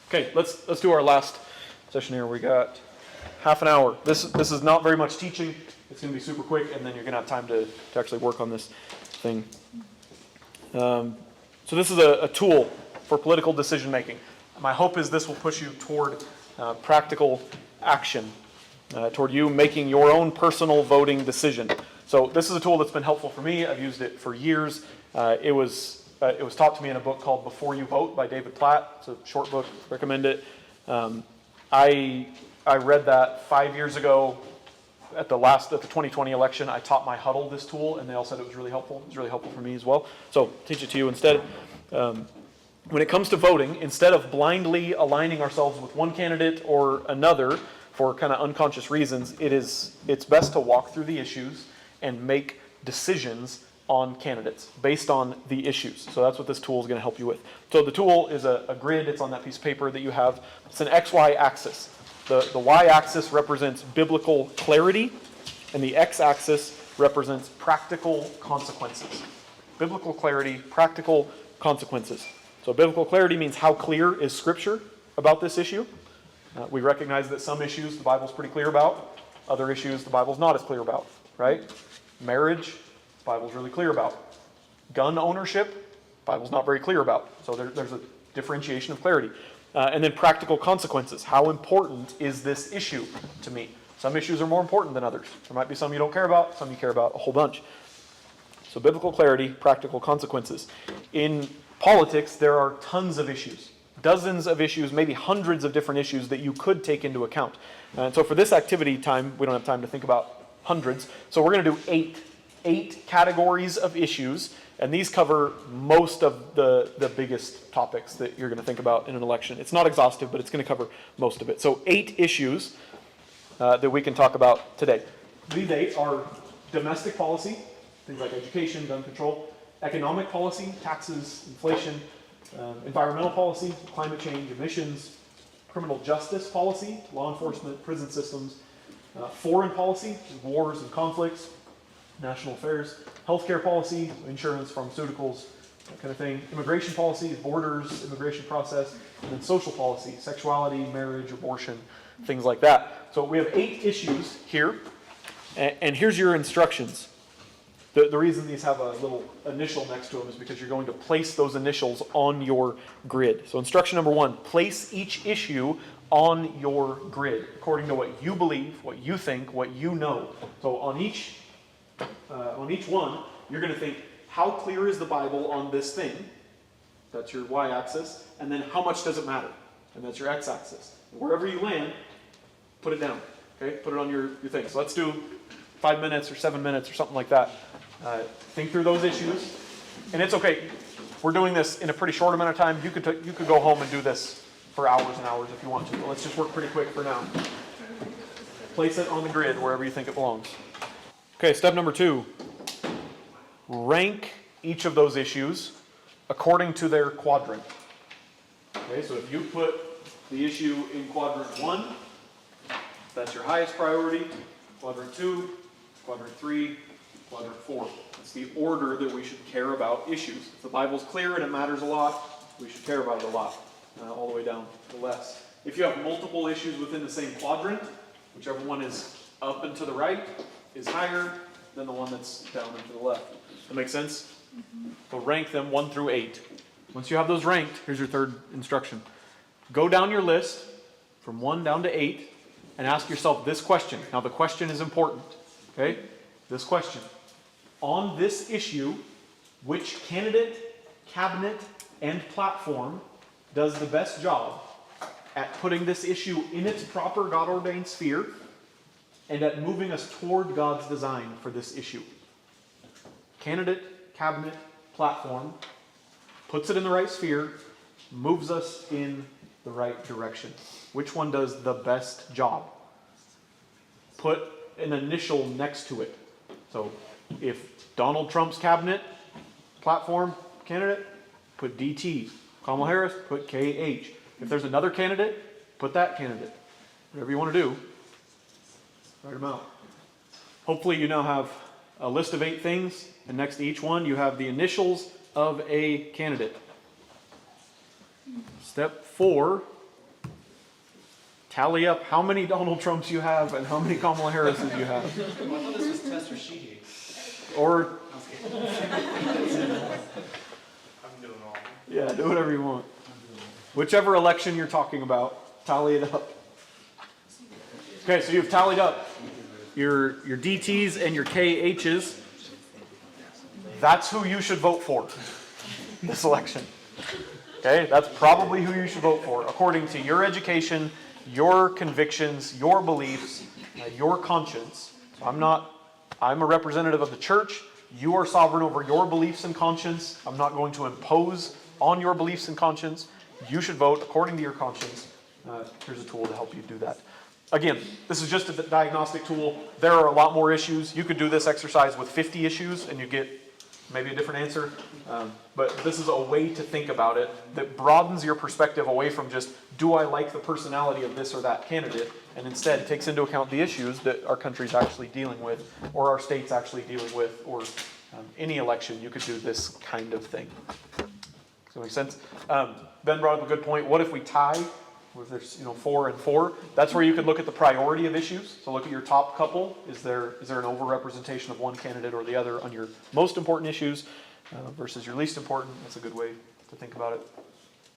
Okay, let's do our last session here. We got half an hour. This is not very much teaching. It's going to be super quick, and then you're going to have time to actually work on this thing. So this is a tool for political decision making. My hope is this will push you toward practical action, toward you making your own personal voting decision. So this is a tool that's been helpful for me. I've used it for years. It was taught to me in a book called Before You Vote by David Platt. It's a short book. Recommend it. I read that 5 years ago at the 2020 election. I taught my huddle this tool, and they all said it was really helpful. It was really helpful for me as well. So teach it to you instead. When it comes to voting, instead of blindly aligning ourselves with one candidate or another for kind of unconscious reasons, it's best to walk through the issues and make decisions on candidates based on the issues. So that's what this tool is going to help you with. So the tool is a grid. It's on that piece of paper that you have. It's an XY axis. The Y-axis represents biblical clarity, and the X-axis represents practical consequences. Biblical clarity, practical consequences. So biblical clarity means how clear is Scripture about this issue. We recognize that some issues the Bible's pretty clear about. Other issues the Bible's not as clear about, right? Marriage, the Bible's really clear about. Gun ownership, the Bible's not very clear about. So there's a differentiation of clarity. And then practical consequences. How important is this issue to me? Some issues are more important than others. There might be some you don't care about, some you care about a whole bunch. So biblical clarity, practical consequences. In politics, there are tons of issues. Dozens of issues, maybe hundreds of different issues that you could take into account. And so for this activity time, we don't have time to think about hundreds. So we're going to do eight categories of issues. And these cover most of the biggest topics that you're going to think about in an election. It's not exhaustive, but it's going to cover most of it. So 8 issues that we can talk about today. These 8 are domestic policy, things like education, gun control, economic policy, taxes, inflation, environmental policy, climate change, emissions, criminal justice policy, law enforcement, prison systems, foreign policy, wars and conflicts, national affairs, healthcare policy, insurance, pharmaceuticals, that kind of thing, immigration policy, borders, immigration process, and then social policy, sexuality, marriage, abortion, things like that. So we have 8 issues here, and here's your instructions. The reason these have a little initial next to them is because you're going to place those initials on your grid. So instruction number 1, place each issue on your grid according to what you believe, what you think, what you know. So on each one, you're going to think, how clear is the Bible on this thing? That's your y-axis. And then how much does it matter? And that's your x-axis. Wherever you land, put it down. Okay, put it on your thing. So let's do 5 minutes or 7 minutes or something like that. Think through those issues. And it's okay. We're doing this in a pretty short amount of time. You could go home and do this for hours and hours if you want to. But let's just work pretty quick for now. Place it on the grid wherever you think it belongs. Okay, step number 2. Rank each of those issues according to their quadrant. Okay, so if you put the issue in quadrant 1, that's your highest priority. Quadrant 2, quadrant 3, quadrant 4. That's the order that we should care about issues. If the Bible's clear and it matters a lot, we should care about it a lot, all the way down to less. If you have multiple issues within the same quadrant, whichever one is up and to the right is higher than the one that's down and to the left. That make sense? Mm-hmm. So rank them 1 through 8. Once you have those ranked, here's your third instruction. Go down your list from 1 down to 8 and ask yourself this question. Now the question is important. Okay? This question. On this issue, which candidate, cabinet, and platform does the best job at putting this issue in its proper God-ordained sphere and at moving us toward God's design for this issue? Candidate, cabinet, platform, puts it in the right sphere, moves us in the right direction. Which one does the best job? Put an initial next to it. So if Donald Trump's cabinet, platform, candidate, put DT. Kamala Harris, put KH. If there's another candidate, put that candidate. Whatever you want to do, write them out. Hopefully you now have a list of 8 things, and next to each one you have the initials of a candidate. Step 4, Tally up how many Donald Trumps you have and how many Kamala Harrises you have. Well, I thought this was test or sheeting. Or, I'm doing all. yeah, do whatever you want. Whichever election you're talking about, tally it up. Okay, so you've tallied up your DTs and your KHs. That's who you should vote for this election. Okay, that's probably who you should vote for, according to your education, your convictions, your beliefs, your conscience. So I'm a representative of the church. You are sovereign over your beliefs and conscience. I'm not going to impose on your beliefs and conscience. You should vote according to your conscience. Here's a tool to help you do that. Again, this is just a diagnostic tool. There are a lot more issues. You could do this exercise with 50 issues and you get maybe a different answer. But this is a way to think about it that broadens your perspective away from just, do I like the personality of this or that candidate? And instead takes into account the issues that our country's actually dealing with, or our state's actually dealing with, or any election, you could do this kind of thing. Does that make sense? Ben brought up a good point. What if we tie? If there's 4 and 4, that's where you could look at the priority of issues. So look at your top couple. Is there an overrepresentation of one candidate or the other on your most important issues versus your least important? That's a good way to think about it.